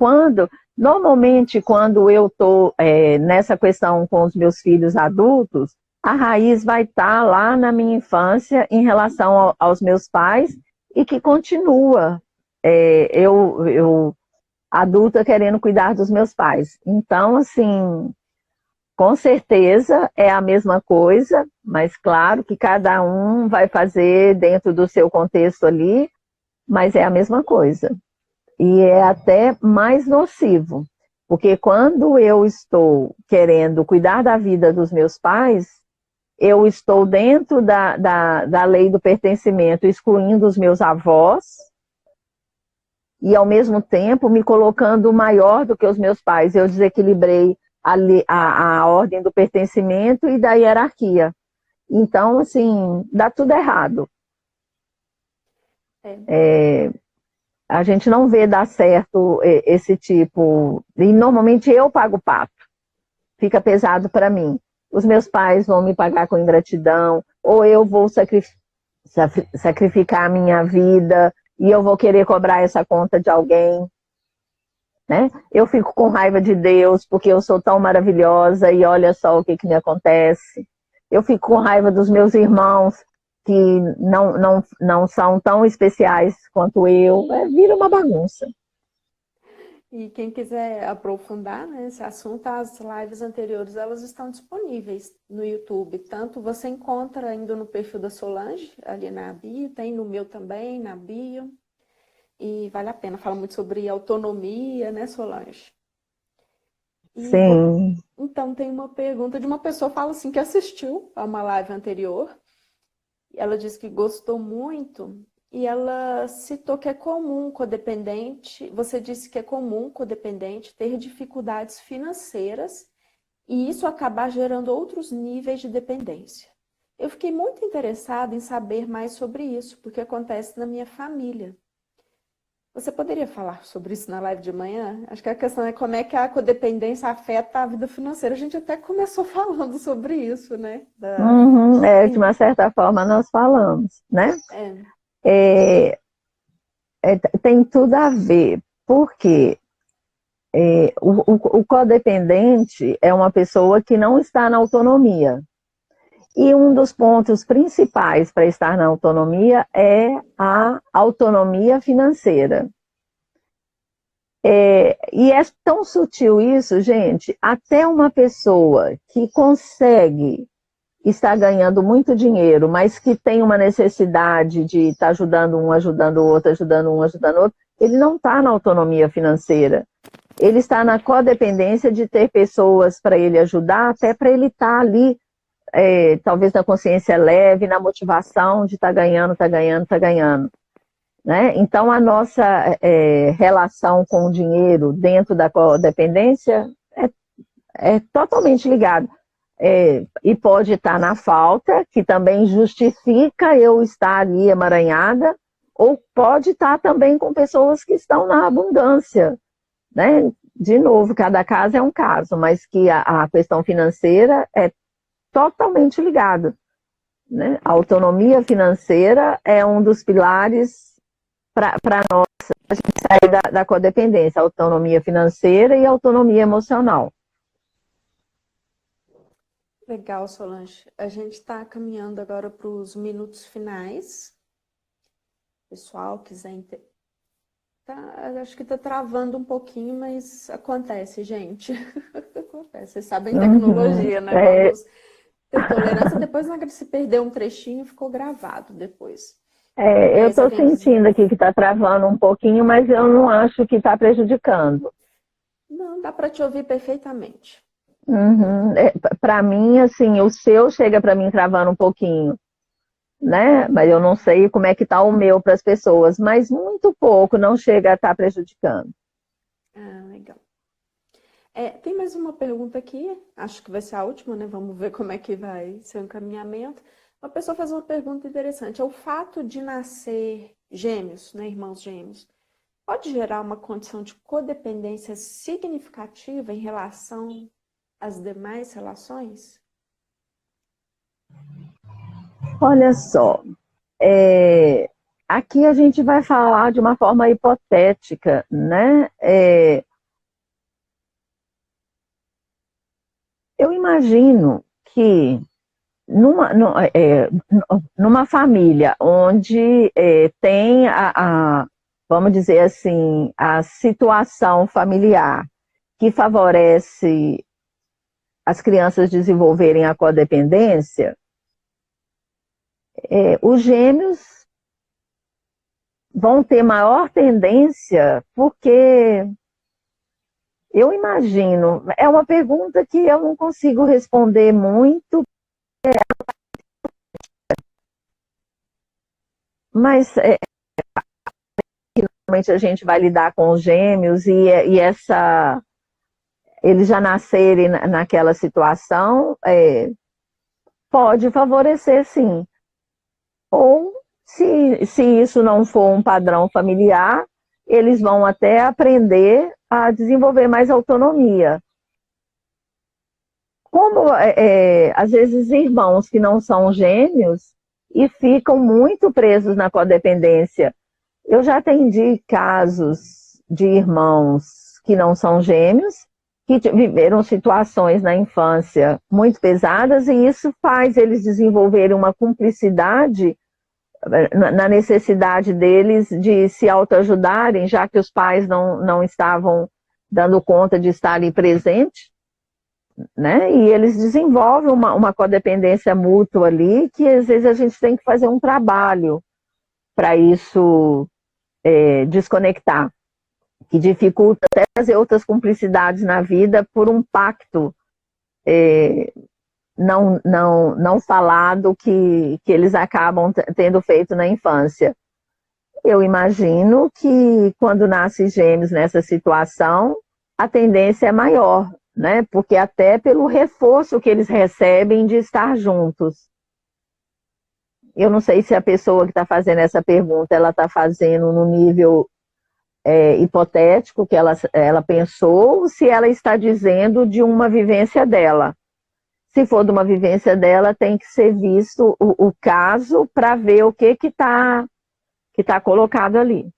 normalmente quando eu estou nessa questão com os meus filhos adultos, a raiz vai estar lá na minha infância em relação aos meus pais e que continua eu adulta querendo cuidar dos meus pais. Então, assim, com certeza é a mesma coisa, mas claro que cada um vai fazer dentro do seu contexto ali, mas é a mesma coisa. E é até mais nocivo, porque quando eu estou querendo cuidar da vida dos meus pais, eu estou dentro da lei do pertencimento, excluindo os meus avós, e ao mesmo tempo me colocando maior do que os meus pais. Eu desequilibrei a ordem do pertencimento e da hierarquia. Então, assim, dá tudo errado. A gente não vê dar certo esse tipo, e normalmente eu pago o pato, fica pesado para mim. Os meus pais vão me pagar com ingratidão, ou eu vou sacrificar a minha vida e eu vou querer cobrar essa conta de alguém. Né? Eu fico com raiva de Deus porque eu sou tão maravilhosa e olha só o que me acontece. Eu fico com raiva dos meus irmãos que não são tão especiais quanto eu, vira uma bagunça. E quem quiser aprofundar nesse assunto, as lives anteriores elas estão disponíveis no YouTube. Tanto você encontra indo no perfil da Solange, ali na bio, tem no meu também, na bio. E vale a pena, fala muito sobre autonomia, né, Solange? Sim. Então tem uma pergunta de uma pessoa, fala assim, que assistiu a uma live anterior. Ela disse que gostou muito e ela citou que é comum codependente, você disse que é comum codependente ter dificuldades financeiras e isso acabar gerando outros níveis de dependência. Eu fiquei muito interessada em saber mais sobre isso, porque acontece na minha família. Você poderia falar sobre isso na live de manhã? Acho que a questão é como é que a codependência afeta a vida financeira. A gente até começou falando sobre isso, né? De uma certa forma nós falamos, né? Tem tudo a ver, porque o codependente é uma pessoa que não está na autonomia. E um dos pontos principais para estar na autonomia é a autonomia financeira. E é tão sutil isso, gente, até uma pessoa que consegue estar ganhando muito dinheiro, mas que tem uma necessidade de estar ajudando um, ajudando o outro, ajudando um, ajudando o outro, ele não está na autonomia financeira. Ele está na codependência de ter pessoas para ele ajudar, até para ele estar ali, talvez na consciência leve, na motivação de estar ganhando, estar ganhando, estar ganhando. Né? Então, a nossa relação com o dinheiro dentro da codependência é totalmente ligada. E pode estar na falta, que também justifica eu estar ali emaranhada, ou pode estar também com pessoas que estão na abundância. Né? De novo, cada caso é um caso, mas que a questão financeira é totalmente ligada. Né? A autonomia financeira é um dos pilares para nós, a gente sair da codependência, a autonomia financeira e a autonomia emocional. Legal, Solange. A gente está caminhando agora para os minutos finais. Pessoal, quiser acho que está travando um pouquinho, mas acontece, gente. Acontece. Vocês sabem tecnologia, né? Vamos ter tolerância. Depois, na hora de se perder um trechinho, ficou gravado depois. Eu estou sentindo aqui que está travando um pouquinho, mas eu não acho que está prejudicando. Não, dá para te ouvir perfeitamente. Para mim, assim, o seu chega para mim travando um pouquinho. Né? Mas eu não sei como é que está o meu para as pessoas, mas muito pouco, não chega a estar prejudicando. Legal. Tem mais uma pergunta aqui, acho que vai ser a última, né? Vamos ver como é que vai ser o encaminhamento. Uma pessoa faz uma pergunta interessante. O fato de nascer gêmeos, né, irmãos gêmeos, pode gerar uma condição de codependência significativa em relação às demais relações? Olha só, aqui a gente vai falar de uma forma hipotética, né? Eu imagino que numa família onde tem vamos dizer assim, a situação familiar que favorece as crianças desenvolverem a codependência, os gêmeos vão ter maior tendência, porque eu imagino, é uma pergunta que eu não consigo responder muito, mas realmente a gente vai lidar com os gêmeos e eles já nascerem naquela situação, pode favorecer sim. Ou, se isso não for um padrão familiar, eles vão até aprender a desenvolver mais autonomia. Como, às vezes, irmãos que não são gêmeos e ficam muito presos na codependência. Eu já atendi casos de irmãos que não são gêmeos, que viveram situações na infância muito pesadas, e isso faz eles desenvolverem uma cumplicidade na necessidade deles de se autoajudarem, já que os pais não estavam dando conta de estar ali presente, né? E eles desenvolvem uma codependência mútua ali, que às vezes a gente tem que fazer um trabalho para isso desconectar, que dificulta até fazer outras cumplicidades na vida por um pacto não falado que eles acabam tendo feito na infância. Eu imagino que quando nascem gêmeos nessa situação, a tendência é maior, né? Porque até pelo reforço que eles recebem de estar juntos. Eu não sei se a pessoa que está fazendo essa pergunta, ela está fazendo no nível hipotético que ela pensou, ou se ela está dizendo de uma vivência dela. Se for de uma vivência dela, tem que ser visto o caso para ver o que está colocado ali.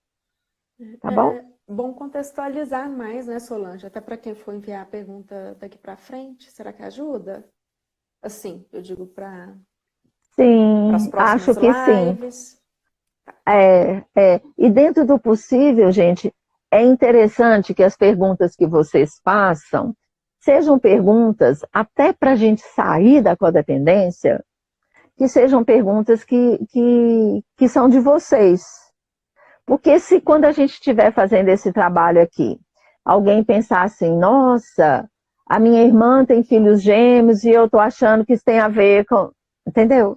Tá bom? É bom contextualizar mais, né, Solange? Até para quem for enviar a pergunta daqui para frente, será que ajuda? Assim, eu digo para as próximas acho que lives. Sim. E dentro do possível, gente, é interessante que as perguntas que vocês façam sejam perguntas, até para a gente sair da codependência, que sejam perguntas que são de vocês. Porque se quando a gente estiver fazendo esse trabalho aqui, alguém pensar assim, nossa, a minha irmã tem filhos gêmeos e eu tô achando que isso tem a ver com... Entendeu?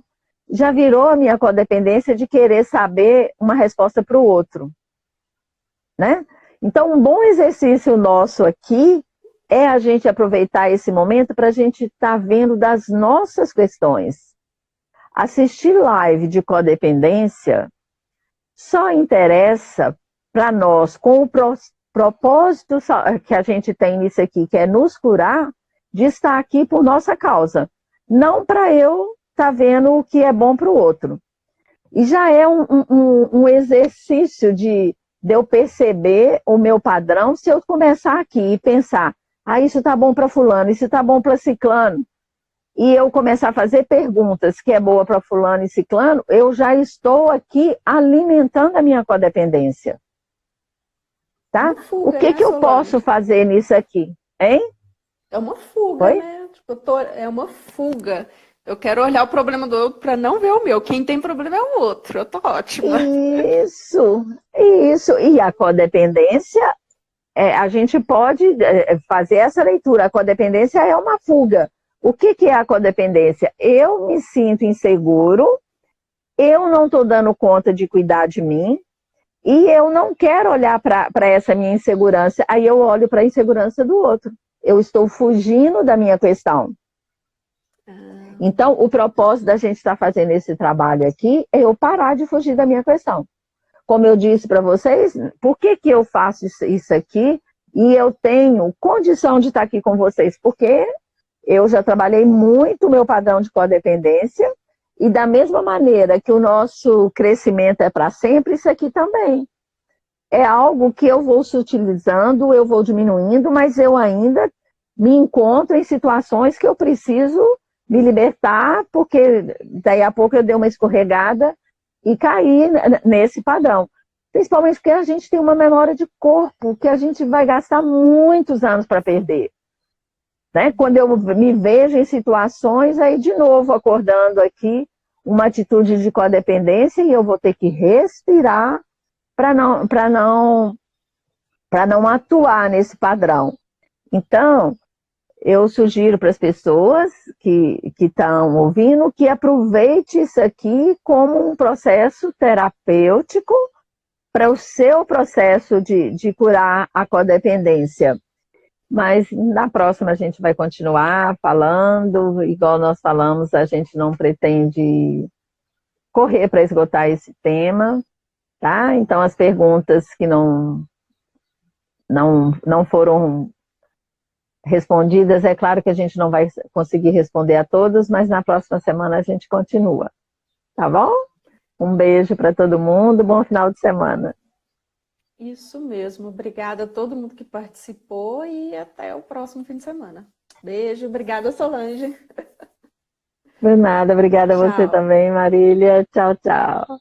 Já virou a minha codependência de querer saber uma resposta para o outro, né? Então, um bom exercício nosso aqui é a gente aproveitar esse momento para a gente estar vendo das nossas questões. Assistir live de codependência só interessa para nós, com o propósito que a gente tem nisso aqui, que é nos curar, de estar aqui por nossa causa. Não para eu estar vendo o que é bom para o outro. E já é um exercício de eu perceber o meu padrão, se eu começar aqui e pensar, isso está bom para fulano, isso está bom para ciclano, e eu começar a fazer perguntas que é boa para fulano e ciclano, eu já estou aqui alimentando a minha codependência. Tá? Fuga, o que, né, que eu Solange? posso fazer nisso aqui? Hein? É uma fuga, Oi? né? Tipo, é uma fuga. Eu quero olhar o problema do outro para não ver o meu. Quem tem problema é o outro. Eu tô ótima. Isso. E a codependência, a gente pode fazer essa leitura. A codependência é uma fuga. O que, que é a codependência? Eu me sinto inseguro, eu não estou dando conta de cuidar de mim, e eu não quero olhar para essa minha insegurança. Aí eu olho para a insegurança do outro. Eu estou fugindo da minha questão. Então, o propósito da gente estar fazendo esse trabalho aqui é eu parar de fugir da minha questão. Como eu disse para vocês, por que, que eu faço isso aqui e eu tenho condição de estar aqui com vocês? Porque eu já trabalhei muito o meu padrão de codependência e da mesma maneira que o nosso crescimento é para sempre, isso aqui também. É algo que eu vou sutilizando, eu vou diminuindo, mas eu ainda me encontro em situações que eu preciso me libertar, porque daí a pouco eu dei uma escorregada e caí nesse padrão. Principalmente porque a gente tem uma memória de corpo que a gente vai gastar muitos anos para perder. Né? Quando eu me vejo em situações, aí de novo acordando aqui, uma atitude de codependência e eu vou ter que respirar para não atuar nesse padrão. Então, eu sugiro para as pessoas que estão ouvindo que aproveite isso aqui como um processo terapêutico para o seu processo de curar a codependência. Mas na próxima a gente vai continuar falando, igual nós falamos, a gente não pretende correr para esgotar esse tema, tá? Então as perguntas que não foram respondidas, é claro que a gente não vai conseguir responder a todos, mas na próxima semana a gente continua, tá bom? Um beijo para todo mundo, bom final de semana. Isso mesmo, obrigada a todo mundo que participou e até o próximo fim de semana. Beijo, obrigada, Solange. Por nada, obrigada a você também, Marília. Tchau, tchau.